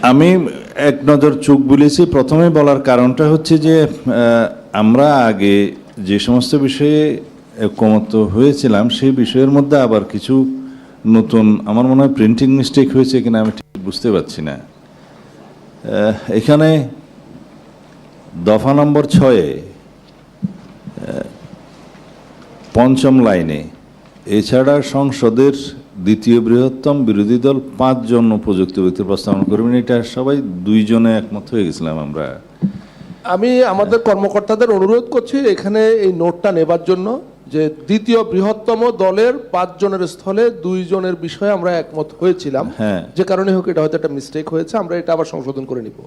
আমি এক নজর চোখ বুলিয়েছি। প্রথমে বলার কারণটা হচ্ছে যে আমরা আগে যে সমস্ত বিষয়ে ঐকমত্য হয়েছিলাম সেই বিষয়ের মধ্যে আবার কিছু নতুন, আমার মনে হয় প্রিন্টিং মিস্টেক হয়েছে কিনা আমি ঠিক বুঝতে পারছি না। এখানে দফা নম্বর 6-এ পঞ্চম লাইনে এছাড়া সংসদের দ্বিতীয় বৃহত্তম বিরোধী দল 5 জন উপযুক্ত ব্যক্তির প্রস্তাবনা করবেন, এটা সবাই 2 জনে একমত হয়ে গেছিলাম আমরা। আমি আমাদের কর্মকর্তাদের অনুরোধ করছি এখানে এই নোটটা নেবার জন্য যে দ্বিতীয় বৃহত্তম দলের 5 জনের স্থলে 2 জনের বিষয়ে আমরা একমত হয়েছিলাম। হ্যাঁ, যে কারণে হোক এটা হয়তো একটা মিস্টেক হয়েছে, আমরা এটা আবার সংশোধন করে নিব।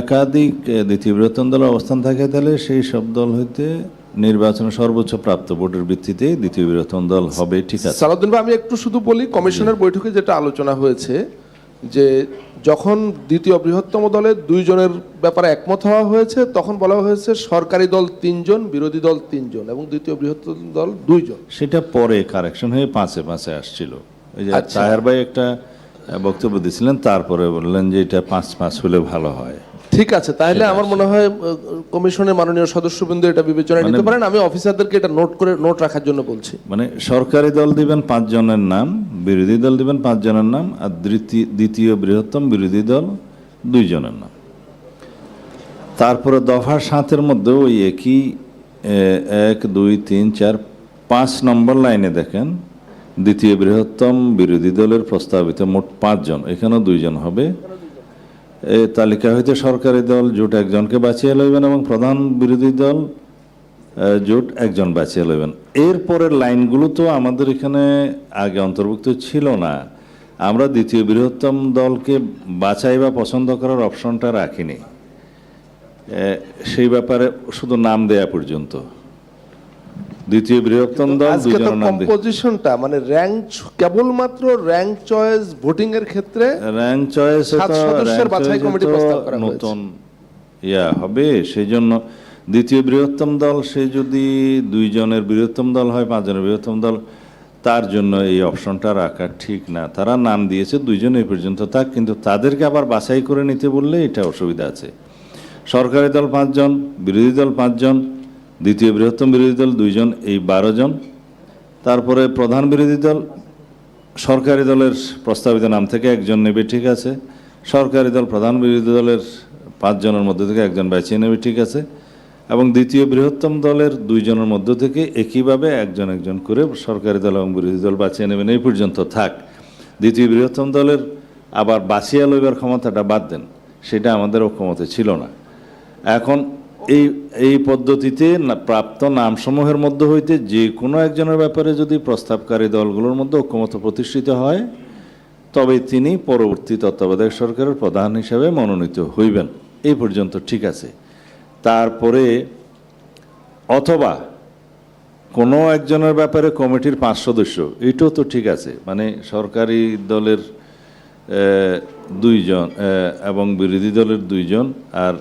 একাধিক দ্বিতীয় বৃহত্তম দল অবস্থান থাকে তাহলে সেই সব দল হইতে নির্বাচনে সর্বোচ্চ প্রাপ্ত ভোটের ভিত্তিতে দ্বিতীয় বৃহত্তম দল হবে। ঠিক আছে সালাউদ্দিন ভাই, আমি একটু শুধু বলি, কমিশনের বৈঠকে যেটা আলোচনা হয়েছে যে যখন দ্বিতীয় বৃহত্তম দলের 2 জনের ব্যাপারে একমত হওয়া হয়েছে তখন বলা হয়েছে সরকারি দল 3 জন, বিরোধী দল 3 জন এবং দ্বিতীয় বৃহত্তম দল 2 জন। সেটা পরে কারেকশন হয়ে 5-5 আসছিল। ওই যে তাহের ভাই একটা বক্তব্য দিয়েছিলেন, তারপরে বললেন যে এটা 5-5 হলে ভালো হয়। ঠিক আছে, তাহলে আমার মনে হয় কমিশনের মাননীয় সদস্যবৃন্দ এটা বিবেচনায় নিতে পারেন। আমি অফিসারদেরকে এটা নোট রাখার জন্য বলছি। মানে সরকারি দল দিবেন 5 জনের নাম, বিরোধী দল দিবেন 5 জনের নাম, আর দ্বিতীয় বৃহত্তম বিরোধী দল 2 জনের নাম। তারপরে দফা 7-এর মধ্যে ওই একই 1, 2, 3, 4, 5 নম্বর লাইনে দেখেন দ্বিতীয় বৃহত্তম বিরোধী দলের প্রস্তাবিত মোট 5 জন, এখানেও 2 জন হবে। এই তালিকা হইতে সরকারি দল জোট 1 জনকে বাছিয়ে লইবেন এবং প্রধান বিরোধী দল জোট 1 জন বাছিয়ে লইবেন। এরপরের লাইনগুলো তো আমাদের এখানে আগে অন্তর্ভুক্ত ছিল না। আমরা দ্বিতীয় বৃহত্তম দলকে বাছাই বা পছন্দ করার অপশনটা রাখিনি, সেই ব্যাপারে শুধু নাম দেয়া পর্যন্ত। দ্বিতীয় বৃহত্তম দল 2 জনের নাম কম্পোজিশনটা মানে র‍্যাঙ্ক, কেবলমাত্র র‍্যাঙ্ক চয়েস ভোটিং এর ক্ষেত্রে র‍্যাঙ্ক চয়েস সদস্যের বাছাই কমিটি প্রস্তাব করা হয়েছে নতুন হবে। সেই জন্য দ্বিতীয় বৃহত্তম দল সে যদি 2 জনের বৃহত্তম দল হয়, 5 জনের বৃহত্তম দল, তার জন্য এই অপশনটা রাখা ঠিক না। তারা নাম দিয়েছে 2 জন এই পর্যন্ত থাক, কিন্তু তাদেরকে আবার বাছাই করে নিতে বললে এটা অসুবিধা আছে। সরকারি দল 5 জন, বিরোধী দল 5 জন, দ্বিতীয় বৃহত্তম বিরোধী দল 2 জন, এই 12 জন। তারপরে প্রধান বিরোধী দল সরকারি দলের প্রস্তাবিত নাম থেকে 1 জন নেবে, ঠিক আছে। সরকারি দল প্রধান বিরোধী দলের 5 জনের মধ্যে থেকে 1 জন বাছিয়ে নেবে, ঠিক আছে। এবং দ্বিতীয় বৃহত্তম দলের 2 জনের মধ্য থেকে একইভাবে 1 জন করে সরকারি দল এবং বিরোধী দল বাছিয়ে নেবেন, এই পর্যন্ত থাক। দ্বিতীয় বৃহত্তম দলের আবার বাছিয়ে লইবার ক্ষমতাটা বাদ দেন, সেটা আমাদের ঐকমত্যে ছিল না। এখন এই পদ্ধতিতে প্রাপ্ত নামসমূহের মধ্যে হইতে যে কোনো একজনের ব্যাপারে যদি প্রস্তাবকারী দলগুলোর মধ্যে ঐকমত্য প্রতিষ্ঠিত হয় তবে তিনি পরবর্তী তত্ত্বাবধায়ক সরকারের প্রধান হিসাবে মনোনীত হইবেন, এই পর্যন্ত ঠিক আছে। তারপরে অথবা কোনো একজনের ব্যাপারে কমিটির 5 সদস্য, এটাও তো ঠিক আছে। মানে সরকারি দলের 2 জন এবং বিরোধী দলের 2 জন আর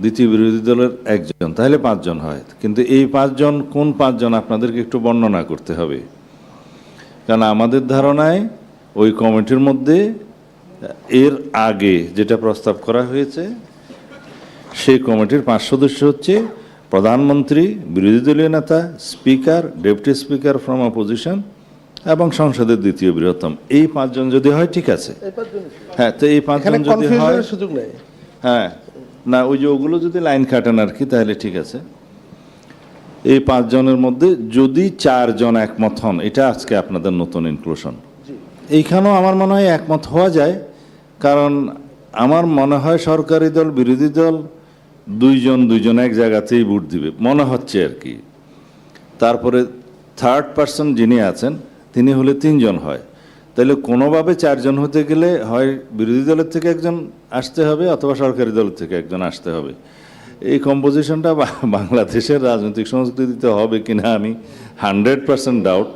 দ্বিতীয় বিরোধী দলের 1 জন, তাহলে 5 জন হয়। কিন্তু এই 5 জন কোন 5 জন আপনাদেরকে একটু বর্ণনা করতে হবে, কারণ আমাদের ধারণায় ওই কমিটির মধ্যে এর আগে যেটা প্রস্তাব করা হয়েছে সেই কমিটির 5 সদস্য হচ্ছে প্রধানমন্ত্রী, বিরোধী দলীয় নেতা, speaker, deputy speaker from opposition এবং সংসদের দ্বিতীয় বৃহত্তম। এই 5 জন যদি হয় ঠিক আছে। হ্যাঁ, তো এই 5 জন যদি হয়, সুযোগ নেই। হ্যাঁ, না ওই যে ওগুলো যদি লাইন কাটেন আর কি, তাহলে ঠিক আছে। এই 5 জনের মধ্যে যদি 4 জন একমত হন, এটা আজকে আপনাদের নতুন ইনক্লুশন। এইখানেও আমার মনে হয় একমত হওয়া যায়, কারণ আমার মনে হয় সরকারি দল বিরোধী দল 2 জন এক জায়গাতেই ভোট দিবে মনে হচ্ছে আর কি। তারপরে থার্ড পার্সন যিনি আছেন তিনি হলে 3 জন হয়, তাহলে কোনোভাবে 4 জন হতে গেলে হয় বিরোধী দলের থেকে 1 জন আসতে হবে অথবা সরকারি দলের থেকে 1 জন আসতে হবে। এই কম্পোজিশনটা বাংলাদেশের রাজনৈতিক সংস্কৃতিতে হবে কিনা আমি 100% ডাউট।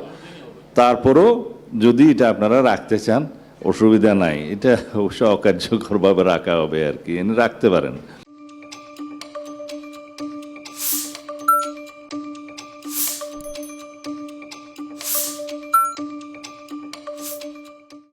তারপরও যদি এটা আপনারা রাখতে চান অসুবিধা নাই, এটা অবশ্য অকার্যকরভাবে রাখা হবে আর কি, রাখতে পারেন।